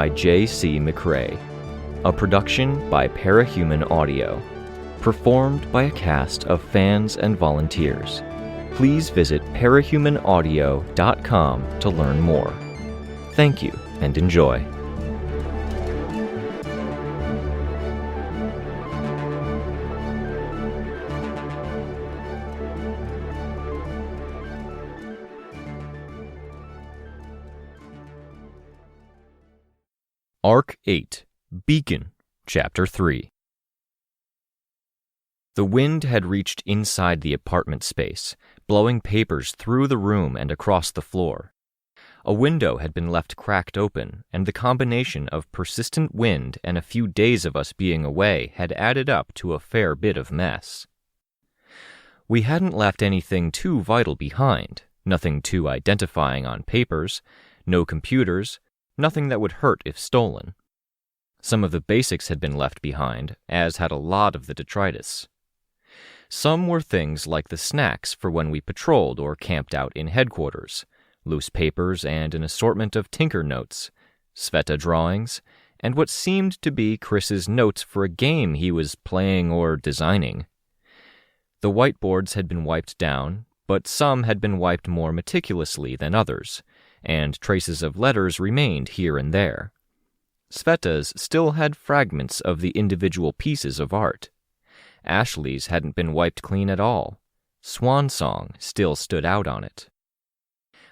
by J.C. McRae. A production by Parahuman Audio. Performed by a cast of fans and volunteers. Please visit parahumanaudio.com to learn more. Thank you and enjoy. Arc 8, Beacon, Chapter 3. The wind had reached inside the apartment space, blowing papers through the room and across the floor. A window had been left cracked open, and the combination of persistent wind and a few days of us being away had added up to a fair bit of mess. We hadn't left anything too vital behind, nothing too identifying on papers, no computers, nothing that would hurt if stolen. Some of the basics had been left behind, as had a lot of the detritus. Some were things like the snacks for when we patrolled or camped out in headquarters, loose papers and an assortment of tinker notes, Sveta drawings, and what seemed to be Chris's notes for a game he was playing or designing. The whiteboards had been wiped down, but some had been wiped more meticulously than others, and traces of letters remained here and there. Sveta's still had fragments of the individual pieces of art. Ashley's hadn't been wiped clean at all. Swan Song still stood out on it.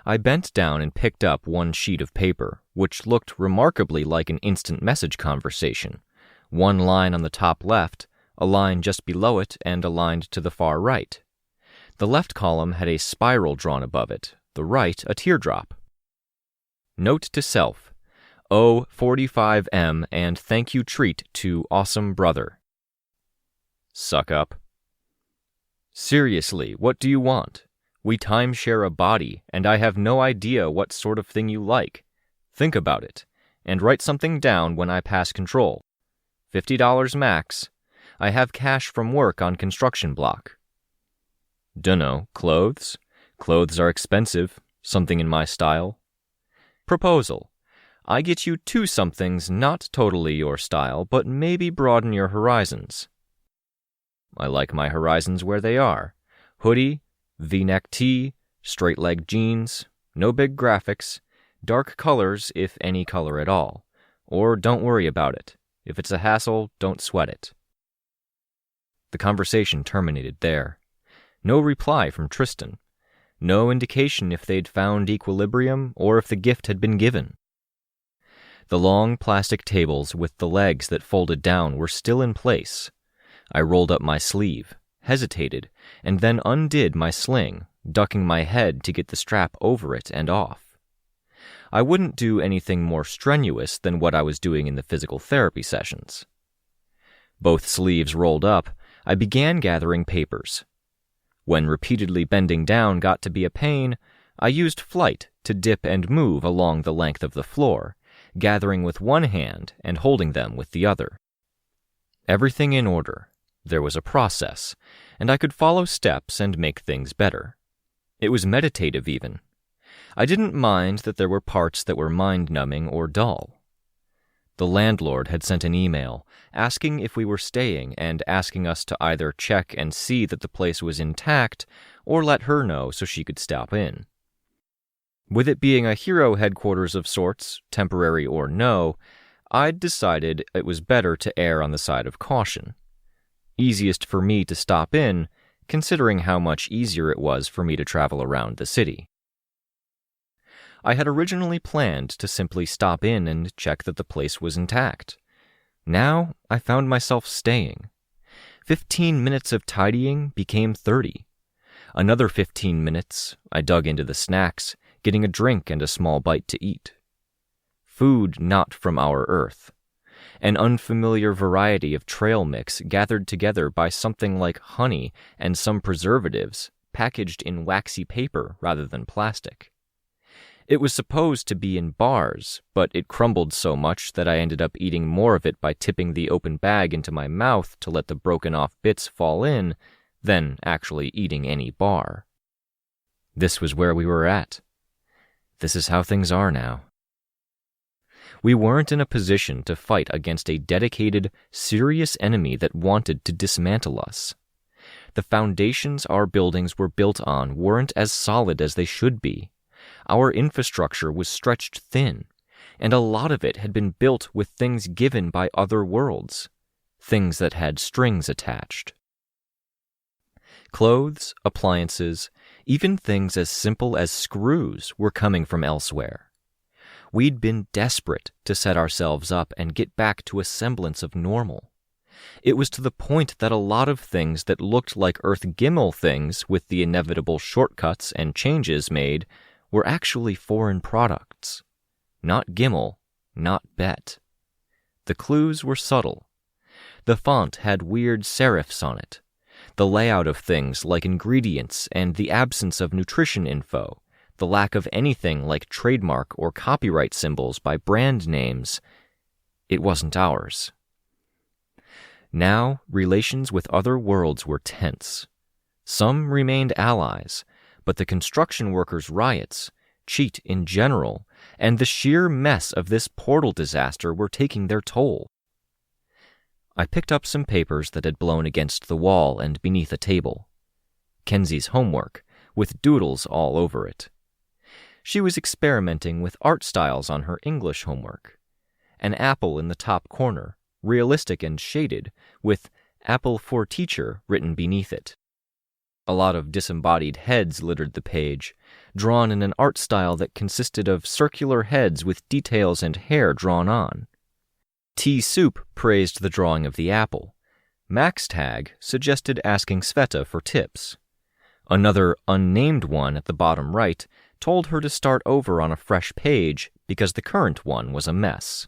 I bent down and picked up one sheet of paper, which looked remarkably like an instant message conversation. One line on the top left, a line just below it, and aligned to the far right. The left column had a spiral drawn above it, the right a teardrop. Note to self, owe 45M and thank you treat to awesome brother. Suck up. Seriously, what do you want? We timeshare a body, and I have no idea what sort of thing you like. Think about it, and write something down when I pass control. $50 max. I have cash from work on construction block. Dunno, clothes? Clothes are expensive, something in my style. Proposal. I get you two somethings not totally your style, but maybe broaden your horizons. I like my horizons where they are. Hoodie, V-neck tee, straight-leg jeans, no big graphics, dark colors if any color at all. Or don't worry about it. If it's a hassle, don't sweat it. The conversation terminated there. No reply from Tristan. No indication if they'd found equilibrium or if the gift had been given. The long plastic tables with the legs that folded down were still in place. I rolled up my sleeve, hesitated, and then undid my sling, ducking my head to get the strap over it and off. I wouldn't do anything more strenuous than what I was doing in the physical therapy sessions. Both sleeves rolled up, I began gathering papers. When repeatedly bending down got to be a pain, I used flight to dip and move along the length of the floor, gathering with one hand and holding them with the other. Everything in order. There was a process, and I could follow steps and make things better. It was meditative even. I didn't mind that there were parts that were mind-numbing or dull. The landlord had sent an email asking if we were staying and asking us to either check and see that the place was intact or let her know so she could stop in. With it being a hero headquarters of sorts, temporary or no, I'd decided it was better to err on the side of caution. Easiest for me to stop in, considering how much easier it was for me to travel around the city. I had originally planned to simply stop in and check that the place was intact. Now I found myself staying. 15 minutes of tidying became 30. Another 15 minutes, I dug into the snacks, getting a drink and a small bite to eat. Food not from our earth. An unfamiliar variety of trail mix gathered together by something like honey and some preservatives, packaged in waxy paper rather than plastic. It was supposed to be in bars, but it crumbled so much that I ended up eating more of it by tipping the open bag into my mouth to let the broken-off bits fall in, than actually eating any bar. This was where we were at. This is how things are now. We weren't in a position to fight against a dedicated, serious enemy that wanted to dismantle us. The foundations our buildings were built on weren't as solid as they should be. Our infrastructure was stretched thin, and a lot of it had been built with things given by other worlds, things that had strings attached. Clothes, appliances, even things as simple as screws were coming from elsewhere. We'd been desperate to set ourselves up and get back to a semblance of normal. It was to the point that a lot of things that looked like Earth Gimel things with the inevitable shortcuts and changes made were actually foreign products. Not Gimel, not Bet. The clues were subtle. The font had weird serifs on it. The layout of things like ingredients and the absence of nutrition info, the lack of anything like trademark or copyright symbols by brand names, it wasn't ours. Now, relations with other worlds were tense. Some remained allies, but the construction workers' riots, cheat in general, and the sheer mess of this portal disaster were taking their toll. I picked up some papers that had blown against the wall and beneath a table. Kenzie's homework, with doodles all over it. She was experimenting with art styles on her English homework. An apple in the top corner, realistic and shaded, with "Apple for Teacher" written beneath it. A lot of disembodied heads littered the page, drawn in an art style that consisted of circular heads with details and hair drawn on. Tea Soup praised the drawing of the apple. Max Tag suggested asking Sveta for tips. Another unnamed one at the bottom right told her to start over on a fresh page because the current one was a mess.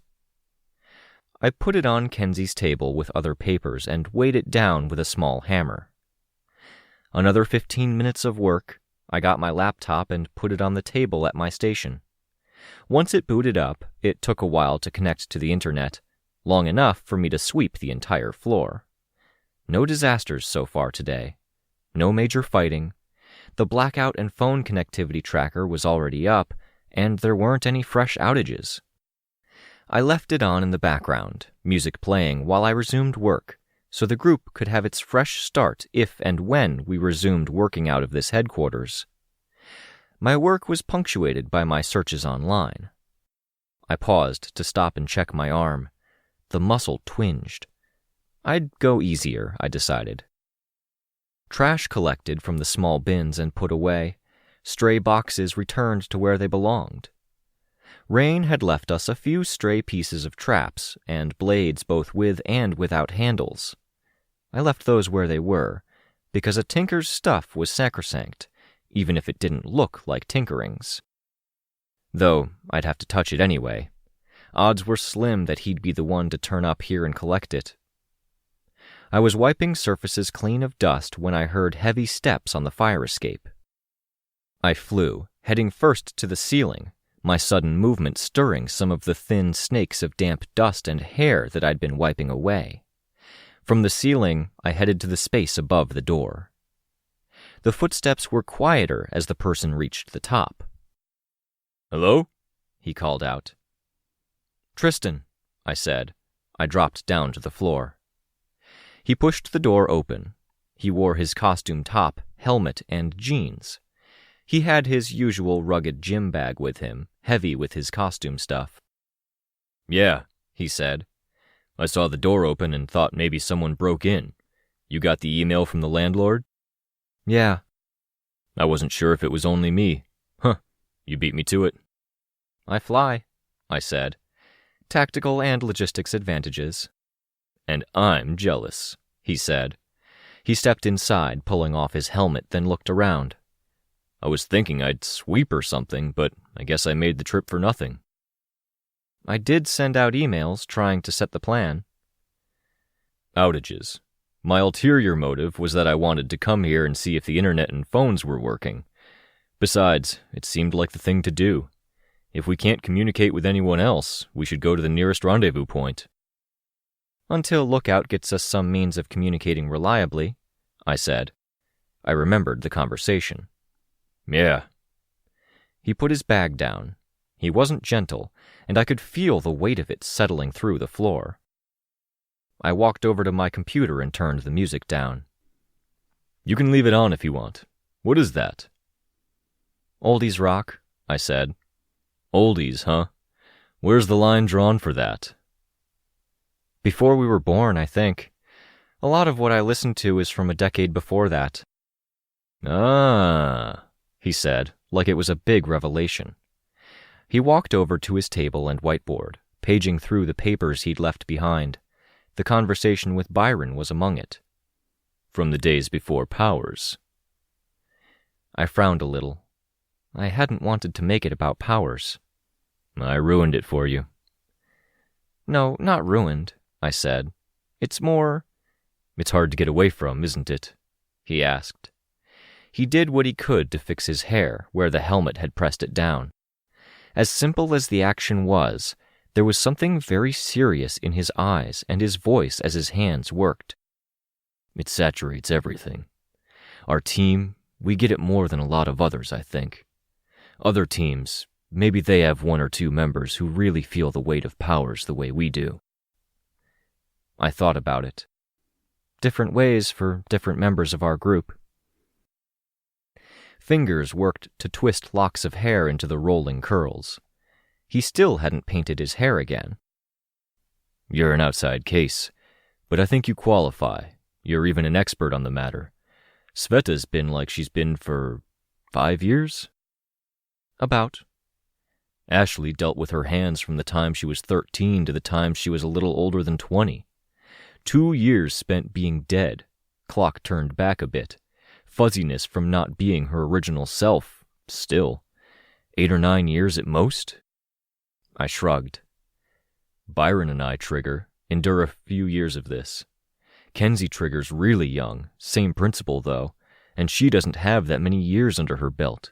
I put it on Kenzie's table with other papers and weighed it down with a small hammer. Another 15 minutes of work. I got my laptop and put it on the table at my station. Once it booted up, it took a while to connect to the internet, long enough for me to sweep the entire floor. No disasters so far today. No major fighting. The blackout and phone connectivity tracker was already up, and there weren't any fresh outages. I left it on in the background, music playing while I resumed work, so the group could have its fresh start if and when we resumed working out of this headquarters. My work was punctuated by my searches online. I paused to stop and check my arm. The muscle twinged. I'd go easier, I decided. Trash collected from the small bins and put away. Stray boxes returned to where they belonged. Rein had left us a few stray pieces of traps and blades both with and without handles. I left those where they were, because a tinker's stuff was sacrosanct, even if it didn't look like tinkering's. Though I'd have to touch it anyway. Odds were slim that he'd be the one to turn up here and collect it. I was wiping surfaces clean of dust when I heard heavy steps on the fire escape. I flew, heading first to the ceiling, my sudden movement stirring some of the thin snakes of damp dust and hair that I'd been wiping away. From the ceiling, I headed to the space above the door. The footsteps were quieter as the person reached the top. "Hello?" he called out. "Tristan," I said. I dropped down to the floor. He pushed the door open. He wore his costume top, helmet, and jeans. He had his usual rugged gym bag with him, heavy with his costume stuff. "Yeah," he said. "I saw the door open and thought maybe someone broke in. You got the email from the landlord?" "Yeah." "I wasn't sure if it was only me. Huh, you beat me to it." "I fly," I said. Tactical and logistics advantages. "And I'm jealous," he said. He stepped inside, pulling off his helmet, then looked around. "I was thinking I'd sweep or something, but I guess I made the trip for nothing." "I did send out emails trying to set the plan." "Outages. My ulterior motive was that I wanted to come here and see if the internet and phones were working. Besides, it seemed like the thing to do. If we can't communicate with anyone else, we should go to the nearest rendezvous point." "Until Lookout gets us some means of communicating reliably," I said. I remembered the conversation. "Yeah." He put his bag down. He wasn't gentle, and I could feel the weight of it settling through the floor. I walked over to my computer and turned the music down. "You can leave it on if you want. What is that?" "Oldies rock," I said. "Oldies, huh? Where's the line drawn for that?" "Before we were born, I think. A lot of what I listen to is from a decade before that." "Ah," he said, like it was a big revelation. He walked over to his table and whiteboard, paging through the papers he'd left behind. The conversation with Byron was among it. "From the days before Powers." I frowned a little. I hadn't wanted to make it about Powers. "I ruined it for you." "No, not ruined," I said. "It's more—" "It's hard to get away from, isn't it?" he asked. He did what he could to fix his hair where the helmet had pressed it down. As simple as the action was, there was something very serious in his eyes and his voice as his hands worked. "It saturates everything. Our team, we get it more than a lot of others, I think. Other teams, maybe they have 1 or 2 members who really feel the weight of Powers the way we do." I thought about it. Different ways for different members of our group. Fingers worked to twist locks of hair into the rolling curls. He still hadn't painted his hair again. "You're an outside case, but I think you qualify. You're even an expert on the matter. Sveta's been like she's been for 5 years?" "About." "Ashley dealt with her hands from the time she was 13 to the time she was a little older than 20. 2 years spent being dead, clock turned back a bit, fuzziness from not being her original self, still. 8 or 9 years at most?" I shrugged. "Byron and I, Trigger, endure a few years of this. Kenzie Trigger's really young, same principle though, and she doesn't have that many years under her belt.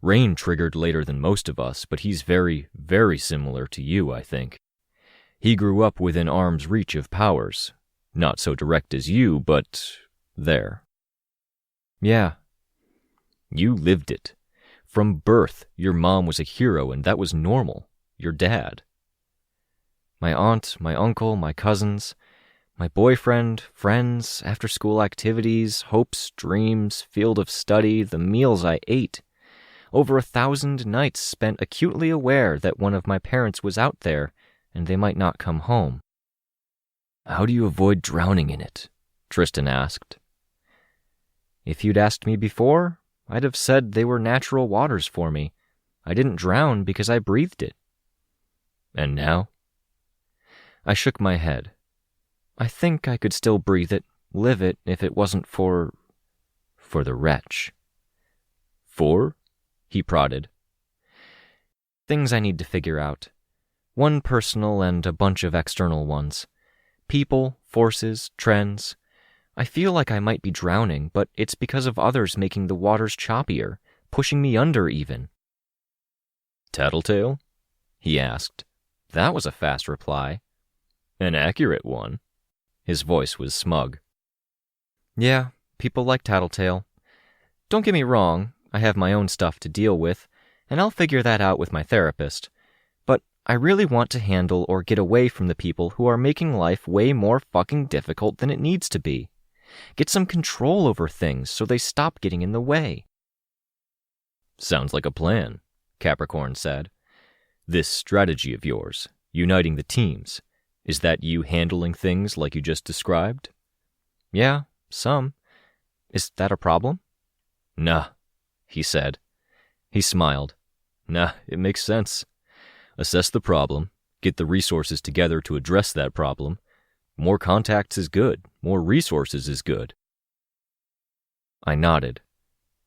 Rein triggered later than most of us, but he's very, very similar to you, I think. He grew up within arm's reach of Powers. Not so direct as you, but there." "Yeah." "You lived it. From birth, your mom was a hero, and that was normal. Your dad." "My aunt, my uncle, my cousins, my boyfriend, friends, after-school activities, hopes, dreams, field of study, the meals I ate. Over 1,000 nights spent acutely aware that one of my parents was out there, and they might not come home." "How do you avoid drowning in it?" Tristan asked. "If you'd asked me before, I'd have said they were natural waters for me. I didn't drown because I breathed it." "And now?" I shook my head. I think I could still breathe it, live it, if it wasn't for the wretch. "For?" he prodded. "Things I need to figure out. One personal and a bunch of external ones. People, forces, trends. I feel like I might be drowning, but it's because of others making the waters choppier, pushing me under even." "Tattletale?" he asked. That was a fast reply. "An accurate one." His voice was smug. "Yeah, people like Tattletale. Don't get me wrong, I have my own stuff to deal with, and I'll figure that out with my therapist. But I really want to handle or get away from the people who are making life way more fucking difficult than it needs to be. Get some control over things so they stop getting in the way." "Sounds like a plan," Capricorn said. "This strategy of yours, uniting the teams, is that you handling things like you just described?" "Yeah, some. Is that a problem?" "Nah," he said. He smiled. "Nah, it makes sense. Assess the problem, get the resources together to address that problem. More contacts is good, more resources is good." I nodded.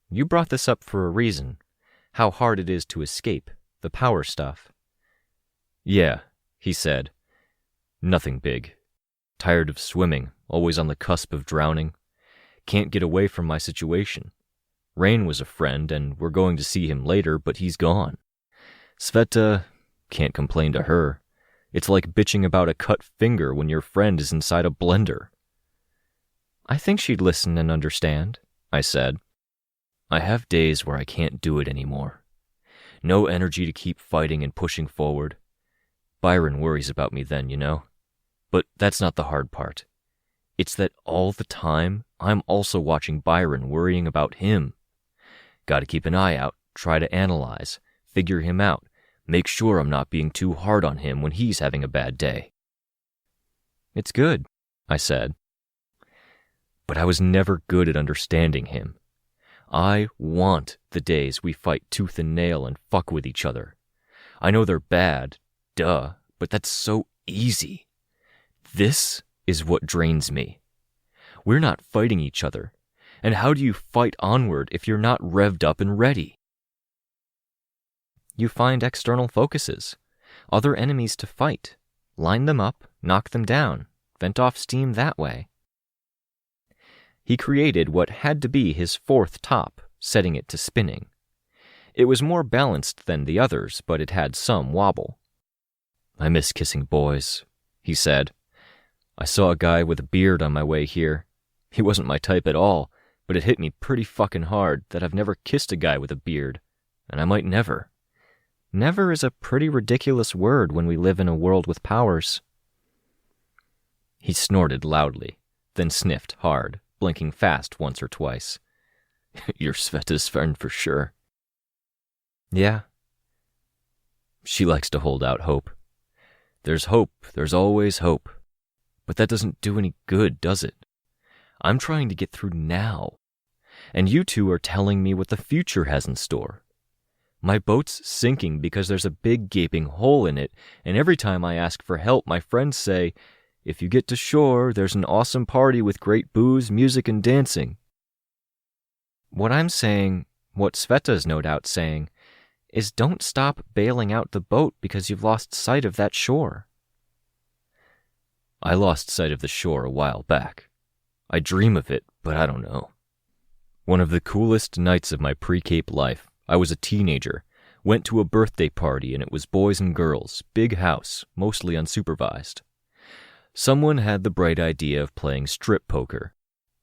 "You brought this up for a reason. How hard it is to escape, the power stuff." "Yeah," he said. "Nothing big. Tired of swimming, always on the cusp of drowning. Can't get away from my situation. Rein was a friend, and we're going to see him later, but he's gone. Sveta, can't complain to her. It's like bitching about a cut finger when your friend is inside a blender." "I think she'd listen and understand," I said. "I have days where I can't do it anymore. No energy to keep fighting and pushing forward. Byron worries about me then, you know. But that's not the hard part. It's that all the time, I'm also watching Byron worrying about him. Gotta keep an eye out, try to analyze, figure him out, make sure I'm not being too hard on him when he's having a bad day. It's good, I said. But I was never good at understanding him. I want the days we fight tooth and nail and fuck with each other. I know they're bad, duh, but that's so easy. This is what drains me. We're not fighting each other. And how do you fight onward if you're not revved up and ready? You find external focuses, other enemies to fight, line them up, knock them down, vent off steam that way. He created what had to be his fourth top, setting it to spinning. It was more balanced than the others, but it had some wobble. I miss kissing boys, he said. I saw a guy with a beard on my way here. He wasn't my type at all, but it hit me pretty fucking hard that I've never kissed a guy with a beard, and I might never. Never is a pretty ridiculous word when we live in a world with powers. He snorted loudly, then sniffed hard, blinking fast once or twice. You're Sveta's friend for sure. Yeah. She likes to hold out hope. There's hope, there's always hope. But that doesn't do any good, does it? I'm trying to get through now. And you two are telling me what the future has in store. My boat's sinking because there's a big gaping hole in it, and every time I ask for help, my friends say, if you get to shore, there's an awesome party with great booze, music, and dancing. What I'm saying, what Sveta's no doubt saying, is don't stop bailing out the boat because you've lost sight of that shore. I lost sight of the shore a while back. I dream of it, but I don't know. One of the coolest nights of my pre-Cape life, I was a teenager, went to a birthday party and it was boys and girls, big house, mostly unsupervised. Someone had the bright idea of playing strip poker.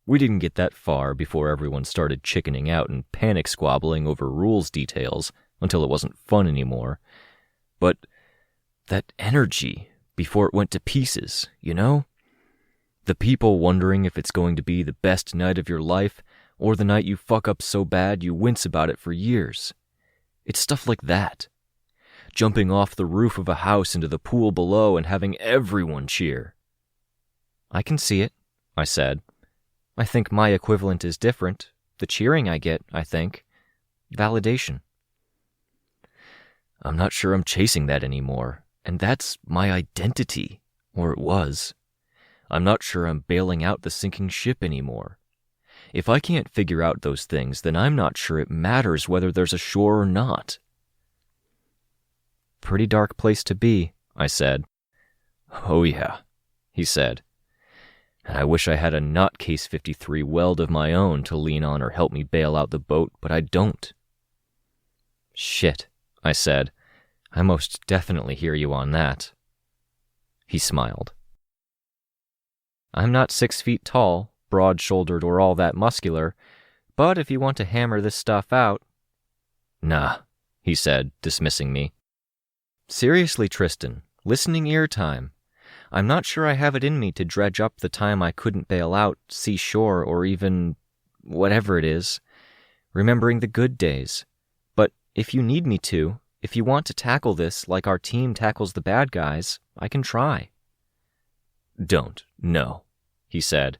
We didn't get that far before everyone started chickening out and panic squabbling over rules details until it wasn't fun anymore. But that energy before it went to pieces, you know? The people wondering if it's going to be the best night of your life or the night you fuck up so bad you wince about it for years. It's stuff like that. Jumping off the roof of a house into the pool below and having everyone cheer. I can see it, I said. I think my equivalent is different. The cheering I get, I think. Validation. I'm not sure I'm chasing that anymore, and that's my identity, or it was. I'm not sure I'm bailing out the sinking ship anymore. If I can't figure out those things, then I'm not sure it matters whether there's a shore or not. Pretty dark place to be, I said. Oh yeah, he said. And I wish I had a not Case 53 weld of my own to lean on or help me bail out the boat, but I don't. Shit, I said. I most definitely hear you on that. He smiled. I'm not 6 feet tall, broad-shouldered, or all that muscular, but if you want to hammer this stuff out... Nah, he said, dismissing me. Seriously, Tristan, listening ear time. I'm not sure I have it in me to dredge up the time I couldn't bail out, see shore, or even... whatever it is. Remembering the good days. But if you need me to, if you want to tackle this like our team tackles the bad guys, I can try. Don't, no, he said.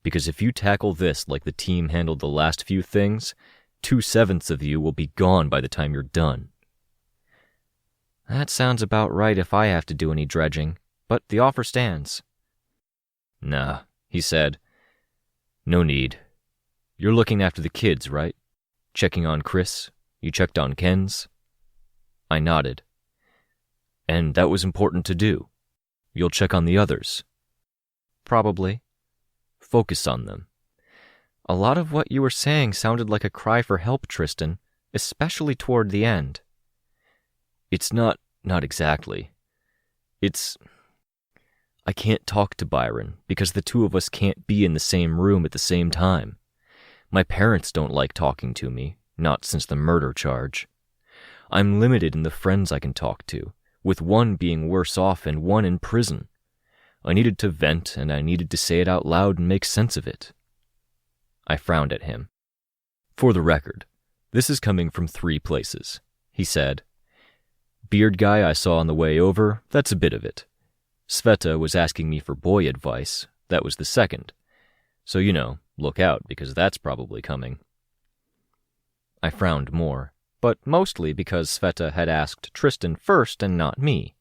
Because if you tackle this like the team handled the last few things, 2/7 of you will be gone by the time you're done. That sounds about right if I have to do any dredging, but the offer stands. Nah, he said. No need. You're looking after the kids, right? Checking on Chris? You checked on Ken's? I nodded. And that was important to do. You'll check on the others. Probably. Focus on them. A lot of what you were saying sounded like a cry for help, Tristan, especially toward the end. It's not exactly. I can't talk to Byron because the two of us can't be in the same room at the same time. My parents don't like talking to me, not since the murder charge. I'm limited in the friends I can talk to, with one being worse off and one in prison. I needed to vent, and I needed to say it out loud and make sense of it. I frowned at him. For the record, this is coming from 3 places, he said. Beard guy I saw on the way over, that's a bit of it. Sveta was asking me for boy advice, that was the second. So, look out, because that's probably coming. I frowned more, but mostly because Sveta had asked Tristan first and not me.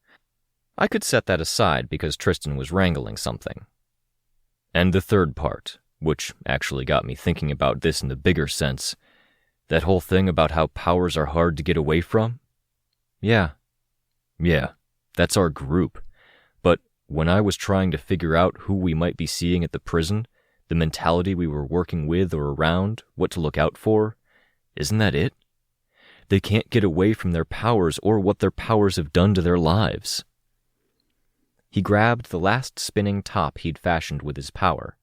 I could set that aside because Tristan was wrangling something. And the third part, which actually got me thinking about this in the bigger sense, that whole thing about how powers are hard to get away from? Yeah, that's our group. But when I was trying to figure out who we might be seeing at the prison, the mentality we were working with or around, what to look out for, isn't that it? They can't get away from their powers or what their powers have done to their lives. He grabbed the last spinning top he'd fashioned with his power,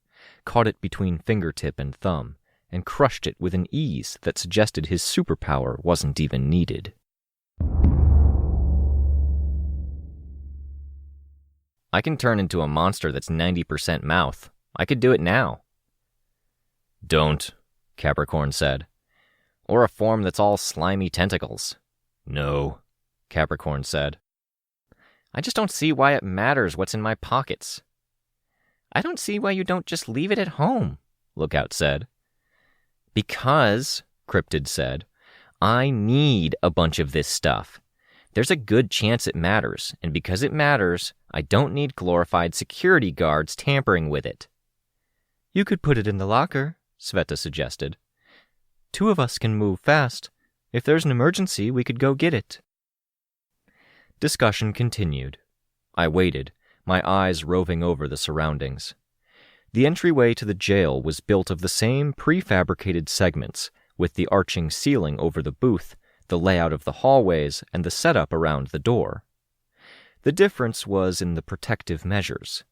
caught it between fingertip and thumb, and crushed it with an ease that suggested his superpower wasn't even needed. I can turn into a monster that's 90% mouth. I could do it now. Don't, Capricorn said. Or a form that's all slimy tentacles. No, Capricorn said. I just don't see why it matters what's in my pockets. I don't see why you don't just leave it at home, Lookout said. Because, Cryptid said, I need a bunch of this stuff. There's a good chance it matters, and because it matters, I don't need glorified security guards tampering with it. You could put it in the locker, Sveta suggested. 2 of us can move fast. If there's an emergency, we could go get it. Discussion continued. I waited, my eyes roving over the surroundings. The entryway to the jail was built of the same prefabricated segments, with the arching ceiling over the booth, the layout of the hallways, and the setup around the door. The difference was in the protective measures.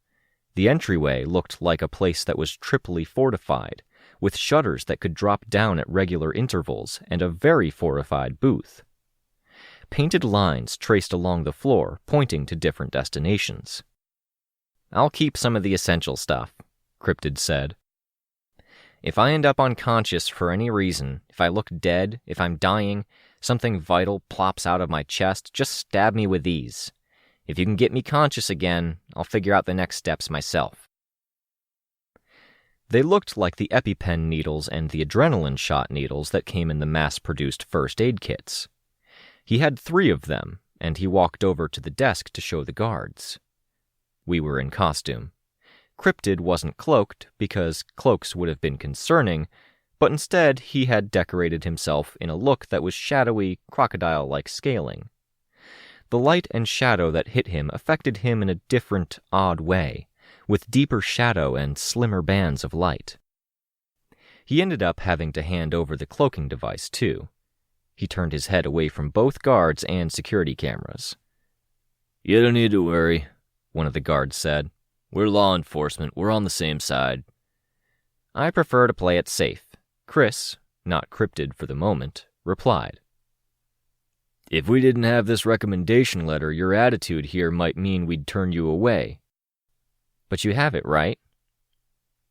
The entryway looked like a place that was triply fortified, with shutters that could drop down at regular intervals and a very fortified booth. Painted lines traced along the floor, pointing to different destinations. I'll keep some of the essential stuff, Cryptid said. If I end up unconscious for any reason, if I look dead, if I'm dying, something vital plops out of my chest, just stab me with these. If you can get me conscious again, I'll figure out the next steps myself. They looked like the EpiPen needles and the adrenaline shot needles that came in the mass-produced first aid kits. He had 3 of them, and he walked over to the desk to show the guards. We were in costume. Cryptid wasn't cloaked, because cloaks would have been concerning, but instead he had decorated himself in a look that was shadowy, crocodile-like scaling. The light and shadow that hit him affected him in a different, odd way, with deeper shadow and slimmer bands of light. He ended up having to hand over the cloaking device, too. He turned his head away from both guards and security cameras. You don't need to worry, one of the guards said. We're law enforcement. We're on the same side. I prefer to play it safe, Chris, not Cryptid for the moment, replied. If we didn't have this recommendation letter, your attitude here might mean we'd turn you away. But you have it, right?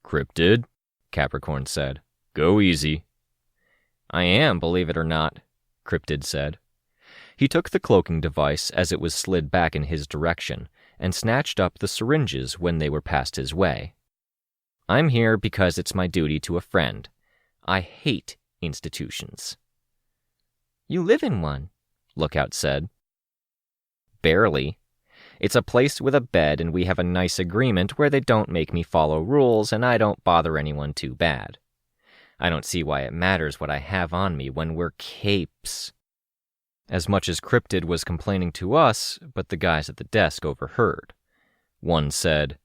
Cryptid, Capricorn said. Go easy. I am, believe it or not, Cryptid said. He took the cloaking device as it was slid back in his direction and snatched up the syringes when they were passed his way. I'm here because it's my duty to a friend. I hate institutions. You live in one, Lookout said. Barely. It's a place with a bed and we have a nice agreement where they don't make me follow rules and I don't bother anyone too bad. I don't see why it matters what I have on me when we're capes. As much as Cryptid was complaining to us, but the guys at the desk overheard. One said,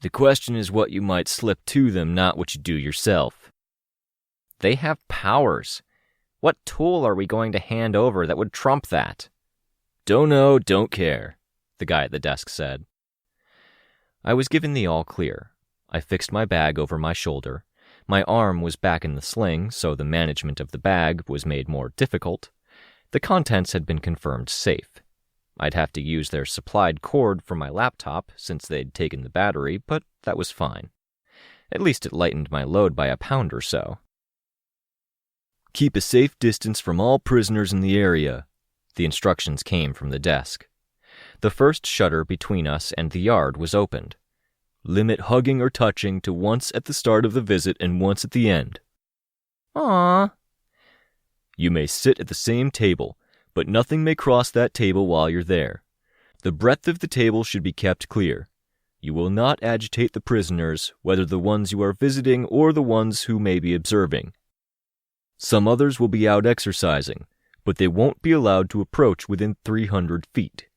The question is what you might slip to them, not what you do yourself. They have powers. What tool are we going to hand over that would trump that? Don't know, don't care, the guy at the desk said. I was given the all clear. I fixed my bag over my shoulder. My arm was back in the sling, so the management of the bag was made more difficult. The contents had been confirmed safe. I'd have to use their supplied cord for my laptop since they'd taken the battery, but that was fine. At least it lightened my load by a pound or so. "Keep a safe distance from all prisoners in the area," the instructions came from the desk. The first shutter between us and the yard was opened. "Limit hugging or touching to once at the start of the visit and once at the end." Aww. "You may sit at the same table, but nothing may cross that table while you're there. The breadth of the table should be kept clear. You will not agitate the prisoners, whether the ones you are visiting or the ones who may be observing. Some others will be out exercising, but they won't be allowed to approach within 300 feet.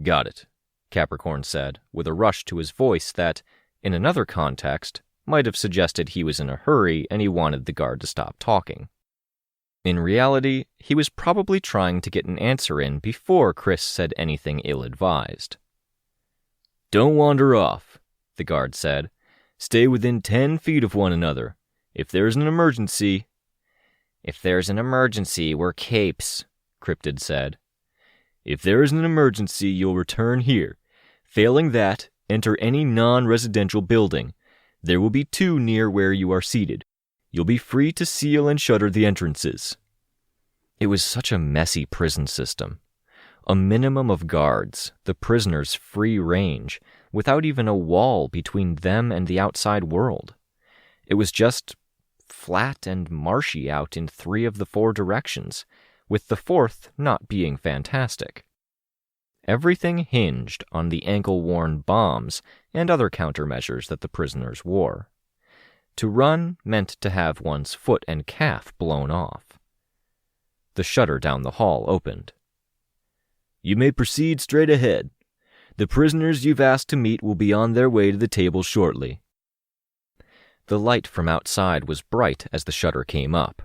"Got it," Capricorn said, with a rush to his voice that, in another context, might have suggested he was in a hurry and he wanted the guard to stop talking. In reality, he was probably trying to get an answer in before Chris said anything ill-advised. "Don't wander off," the guard said. "Stay within 10 feet of one another. If there's an emergency—" "If there's an emergency, we're capes," Cryptid said. "If there is an emergency, you'll return here. Failing that, enter any non-residential building. There will be 2 near where you are seated. You'll be free to seal and shutter the entrances." It was such a messy prison system. A minimum of guards, the prisoners' free range, without even a wall between them and the outside world. It was just flat and marshy out in 3 of the 4 directions, with the 4th not being fantastic. Everything hinged on the ankle-worn bombs and other countermeasures that the prisoners wore. To run meant to have one's foot and calf blown off. The shutter down the hall opened. "You may proceed straight ahead. The prisoners you've asked to meet will be on their way to the table shortly." The light from outside was bright as the shutter came up.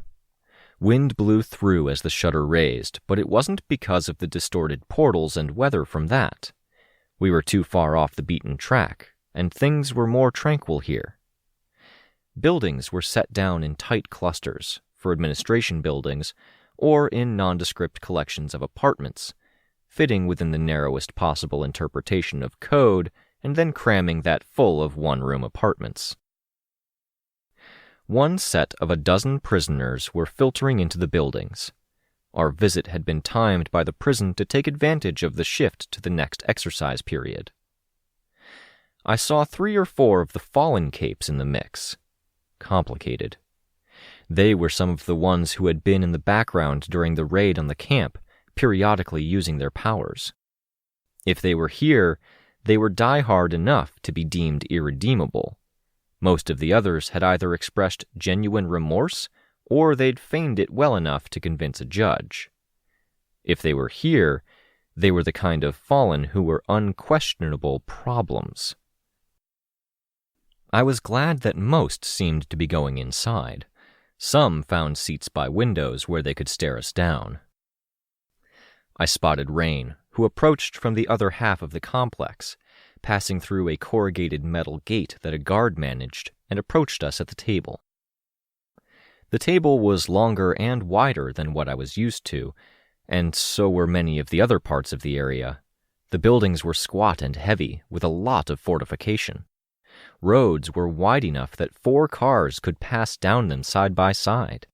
Wind blew through as the shutter raised, but it wasn't because of the distorted portals and weather from that. We were too far off the beaten track, and things were more tranquil here. Buildings were set down in tight clusters, for administration buildings, or in nondescript collections of apartments, fitting within the narrowest possible interpretation of code and then cramming that full of one-room apartments. One set of 12 prisoners were filtering into the buildings. Our visit had been timed by the prison to take advantage of the shift to the next exercise period. I saw 3 or 4 of the fallen capes in the mix. Complicated. They were some of the ones who had been in the background during the raid on the camp, periodically using their powers. If they were here, they were die-hard enough to be deemed irredeemable. Most of the others had either expressed genuine remorse, or they'd feigned it well enough to convince a judge. If they were here, they were the kind of fallen who were unquestionable problems. I was glad that most seemed to be going inside. Some found seats by windows where they could stare us down. I spotted Rein, who approached from the other half of the complex, passing through a corrugated metal gate that a guard managed, and approached us at the table. The table was longer and wider than what I was used to, and so were many of the other parts of the area. The buildings were squat and heavy, with a lot of fortification. Roads were wide enough that 4 cars could pass down them side by side.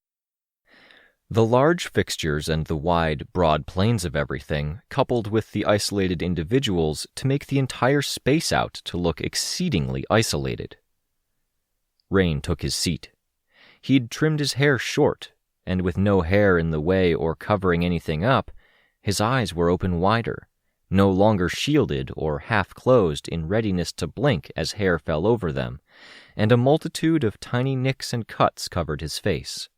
The large fixtures and the wide, broad plains of everything, coupled with the isolated individuals to make the entire space out to look exceedingly isolated. Rein took his seat. He'd trimmed his hair short, and with no hair in the way or covering anything up, his eyes were open wider, no longer shielded or half-closed in readiness to blink as hair fell over them, and a multitude of tiny nicks and cuts covered his face.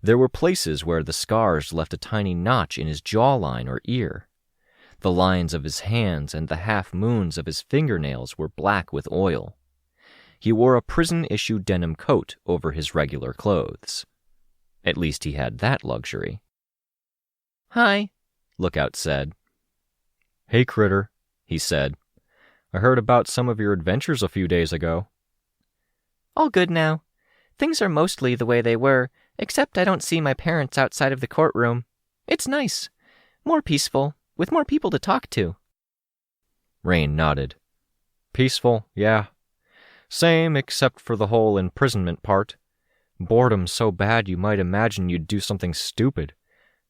There were places where the scars left a tiny notch in his jawline or ear. The lines of his hands and the half-moons of his fingernails were black with oil. He wore a prison-issue denim coat over his regular clothes. At least he had that luxury. "Hi," Lookout said. "Hey, Critter," he said. "I heard about some of your adventures a few days ago." "All good now. Things are mostly the way they were, except I don't see my parents outside of the courtroom." It's nice. More peaceful, with more people to talk to. Rein nodded. Peaceful, yeah. Same, except for the whole imprisonment part. Boredom's so bad you might imagine you'd do something stupid.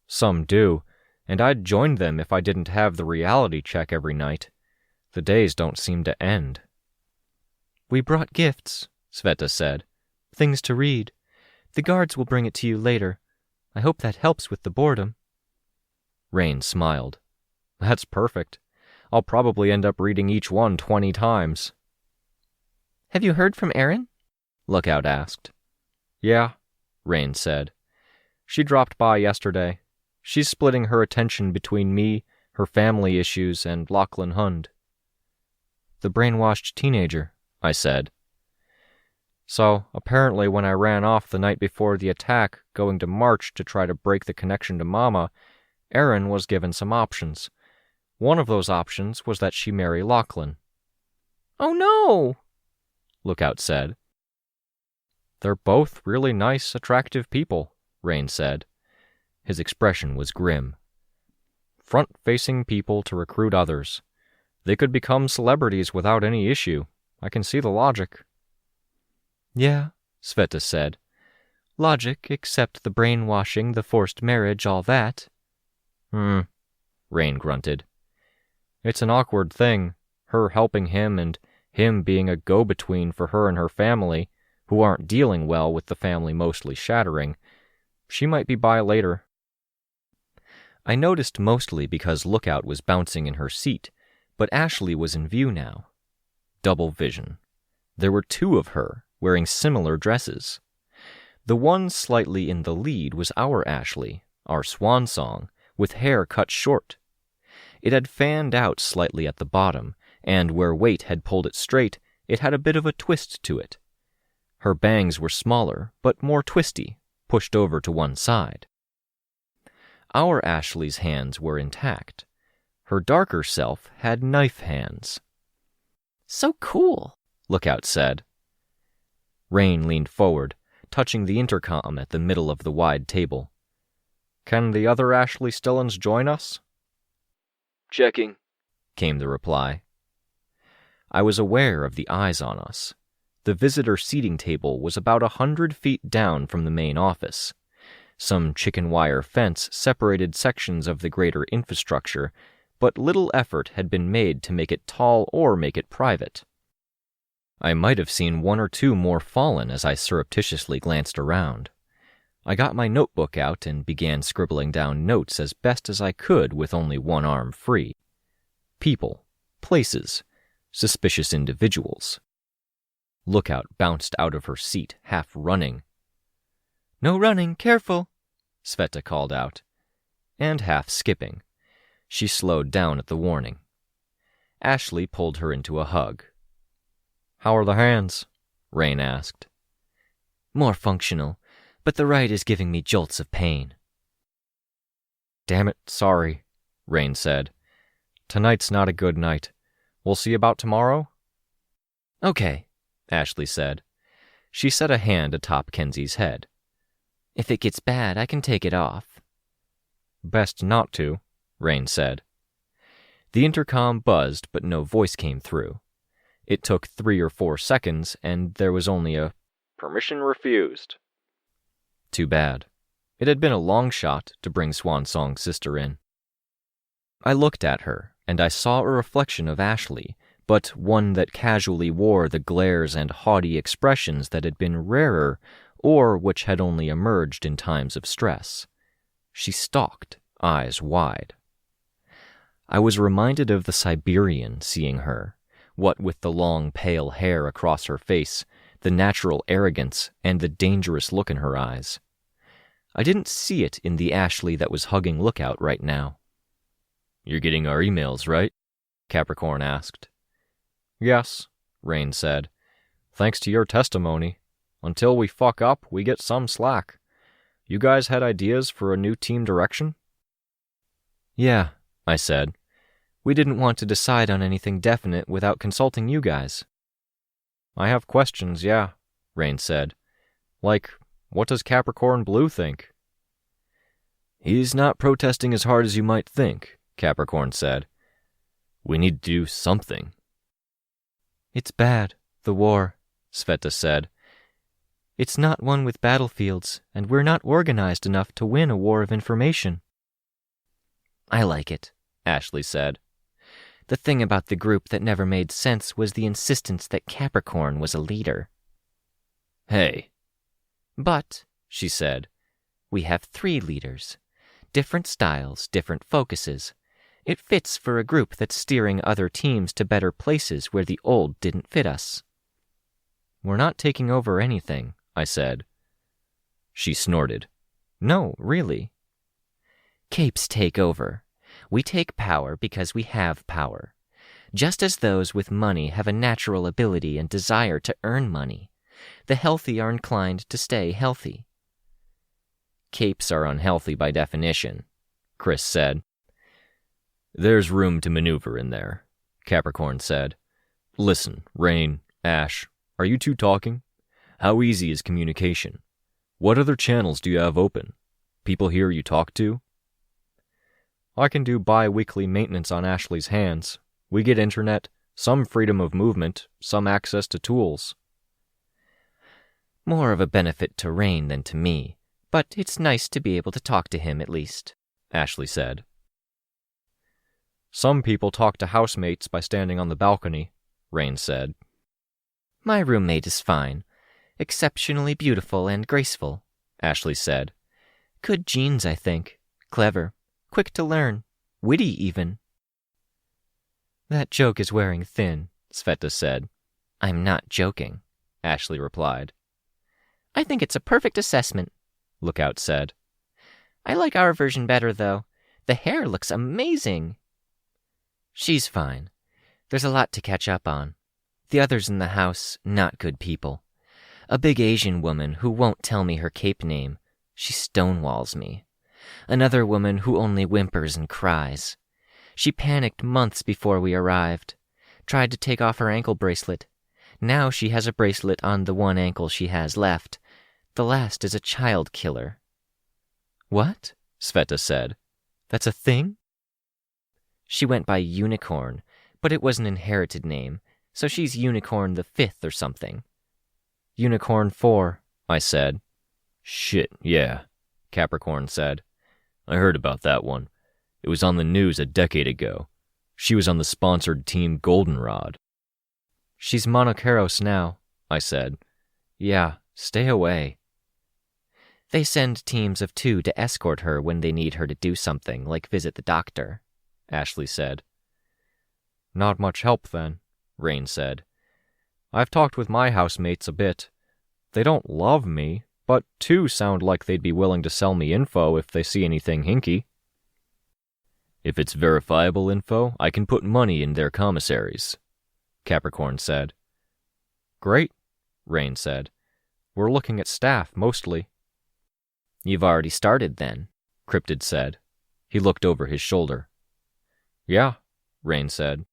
Some do, and I'd join them if I didn't have the reality check every night. The days don't seem to end. We brought gifts, Sveta said. Things to read. The guards will bring it to you later. I hope that helps with the boredom. Rein smiled. That's perfect. I'll probably end up reading each one 20 times. Have you heard from Erin? Lookout asked. Yeah, Rein said. She dropped by yesterday. She's splitting her attention between me, her family issues, and Lachlan Hund. The brainwashed teenager, I said. So, apparently when I ran off the night before the attack, going to March to try to break the connection to Mama, Erin was given some options. One of those options was that she marry Lachlan. Oh no! Lookout said. They're both really nice, attractive people, Rein said. His expression was grim. Front-facing people to recruit others. They could become celebrities without any issue. I can see the logic. Yeah, Sveta said. Logic, except the brainwashing, the forced marriage, all that. Rein grunted. It's an awkward thing, her helping him and him being a go-between for her and her family, who aren't dealing well with the family mostly shattering. She might be by later. I noticed mostly because Lookout was bouncing in her seat, but Ashley was in view now. Double vision. There were two of her, wearing similar dresses. The one slightly in the lead was our Ashley, our swan song, with hair cut short. It had fanned out slightly at the bottom, and where weight had pulled it straight, it had a bit of a twist to it. Her bangs were smaller, but more twisty, pushed over to one side. Our Ashley's hands were intact. Her darker self had knife hands. So cool, Lookout said. Rein leaned forward, touching the intercom at the middle of the wide table. Can the other Ashley Stillans join us? Checking, came the reply. I was aware of the eyes on us. The visitor seating table was about 100 feet down from the main office. Some chicken wire fence separated sections of the greater infrastructure, but little effort had been made to make it tall or make it private. I might have seen one or two more fallen as I surreptitiously glanced around. I got my notebook out and began scribbling down notes as best as I could with only one arm free. People, places, suspicious individuals. Lookout bounced out of her seat, half running. No running, careful, Sveta called out, and half skipping. She slowed down at the warning. Ashley pulled her into a hug. How are the hands? Rein asked. More functional, but the right is giving me jolts of pain. Damn it, sorry, Rein said. Tonight's not a good night. We'll see about tomorrow? Okay, Ashley said. She set a hand atop Kenzie's head. If it gets bad, I can take it off. Best not to, Rein said. The intercom buzzed, but no voice came through. It took 3 or 4 seconds, and there was only a permission refused. Too bad. It had been a long shot to bring Swan Song's sister in. I looked at her, and I saw a reflection of Ashley, but one that casually wore the glares and haughty expressions that had been rarer, or which had only emerged in times of stress. She stalked, eyes wide. I was reminded of the Siberian seeing her, what with the long, pale hair across her face, the natural arrogance, and the dangerous look in her eyes. I didn't see it in the Ashley that was hugging Lookout right now. "You're getting our emails, right?" Capricorn asked. "Yes," Rein said. "Thanks to your testimony. Until we fuck up, we get some slack. You guys had ideas for a new team direction?" "Yeah," I said. "We didn't want to decide on anything definite without consulting you guys." "I have questions, yeah," Rein said. "Like, what does Capricorn Blue think?" He's not protesting as hard as you might think, Capricorn said. We need to do something. It's bad, the war, Sveta said. It's not one with battlefields, and we're not organized enough to win a war of information. I like it, Ashley said. The thing about the group that never made sense was the insistence that Capricorn was a leader. Hey. But, she said, we have 3 leaders. Different styles, different focuses. It fits for a group that's steering other teams to better places where the old didn't fit us. We're not taking over anything, I said. She snorted. No, really. Capes take over. We take power because we have power. Just as those with money have a natural ability and desire to earn money, the healthy are inclined to stay healthy. Capes are unhealthy by definition, Chris said. There's room to maneuver in there, Capricorn said. Listen, Rein, Ash, are you two talking? How easy is communication? What other channels do you have open? People here you talk to? I can do bi-weekly maintenance on Ashley's hands. We get internet, some freedom of movement, some access to tools. More of a benefit to Rein than to me, but it's nice to be able to talk to him at least, Ashley said. Some people talk to housemates by standing on the balcony, Rein said. My roommate is fine. Exceptionally beautiful and graceful, Ashley said. Good genes, I think. Clever. Quick to learn. Witty, even. That joke is wearing thin, Sveta said. I'm not joking, Ashley replied. I think it's a perfect assessment, Lookout said. I like our version better, though. The hair looks amazing. She's fine. There's a lot to catch up on. The others in the house, not good people. A big Asian woman who won't tell me her cape name. She stonewalls me. Another woman who only whimpers and cries. She panicked months before we arrived. Tried to take off her ankle bracelet. Now she has a bracelet on the one ankle she has left. The last is a child killer. What? Sveta said. That's a thing? She went by Unicorn, but it was an inherited name, so she's Unicorn the 5th or something. Unicorn 4, I said. Shit, yeah, Capricorn said. I heard about that one. It was on the news a decade ago. She was on the sponsored team Goldenrod. She's Monoceros now, I said. Yeah, stay away. They send teams of 2 to escort her when they need her to do something, like visit the doctor, Ashley said. Not much help, then, Rein said. I've talked with my housemates a bit. They don't love me, but 2 sound like they'd be willing to sell me info if they see anything hinky. If it's verifiable info, I can put money in their commissaries, Capricorn said. Great, Rein said. We're looking at staff, mostly. You've already started, then, Cryptid said. He looked over his shoulder. Yeah, Rein said.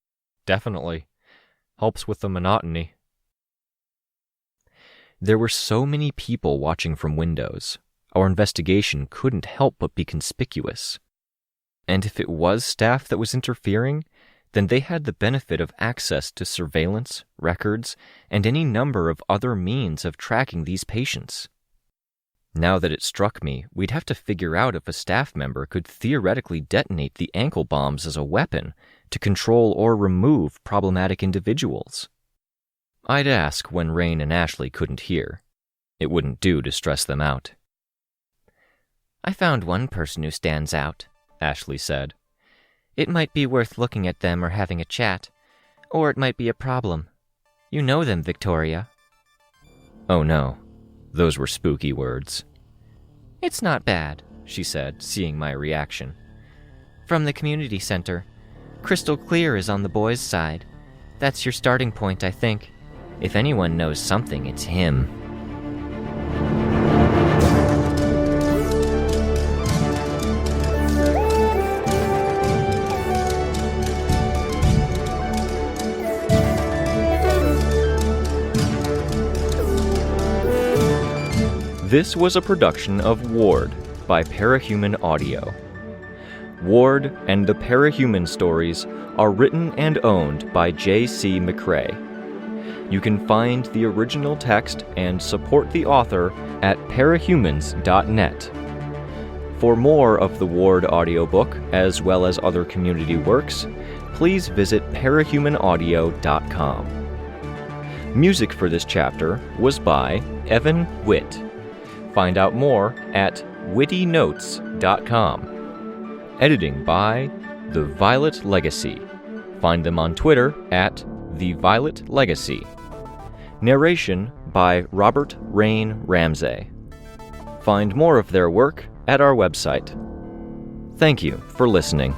Definitely. Helps with the monotony. There were so many people watching from windows. Our investigation couldn't help but be conspicuous. And if it was staff that was interfering, then they had the benefit of access to surveillance, records, and any number of other means of tracking these patients. Now that it struck me, we'd have to figure out if a staff member could theoretically detonate the ankle bombs as a weapon to control or remove problematic individuals. I'd ask when Rein and Ashley couldn't hear. It wouldn't do to stress them out. I found one person who stands out, Ashley said. It might be worth looking at them or having a chat, or it might be a problem. You know them, Victoria. Oh no, those were spooky words. It's not bad, she said, seeing my reaction. From the community center. Crystal Clear is on the boys' side. That's your starting point, I think. If anyone knows something, it's him. This was a production of Ward, by Parahuman Audio. Ward and the Parahuman stories are written and owned by J.C. McCrae. You can find the original text and support the author at parahumans.net. For more of the Ward audiobook, as well as other community works, please visit parahumanaudio.com. Music for this chapter was by Evan Witt. Find out more at wittynotes.com. Editing by The Violet Legacy. Find them on Twitter at The Violet Legacy. Narration by Robert Rein Ramsay. Find more of their work at our website. Thank you for listening.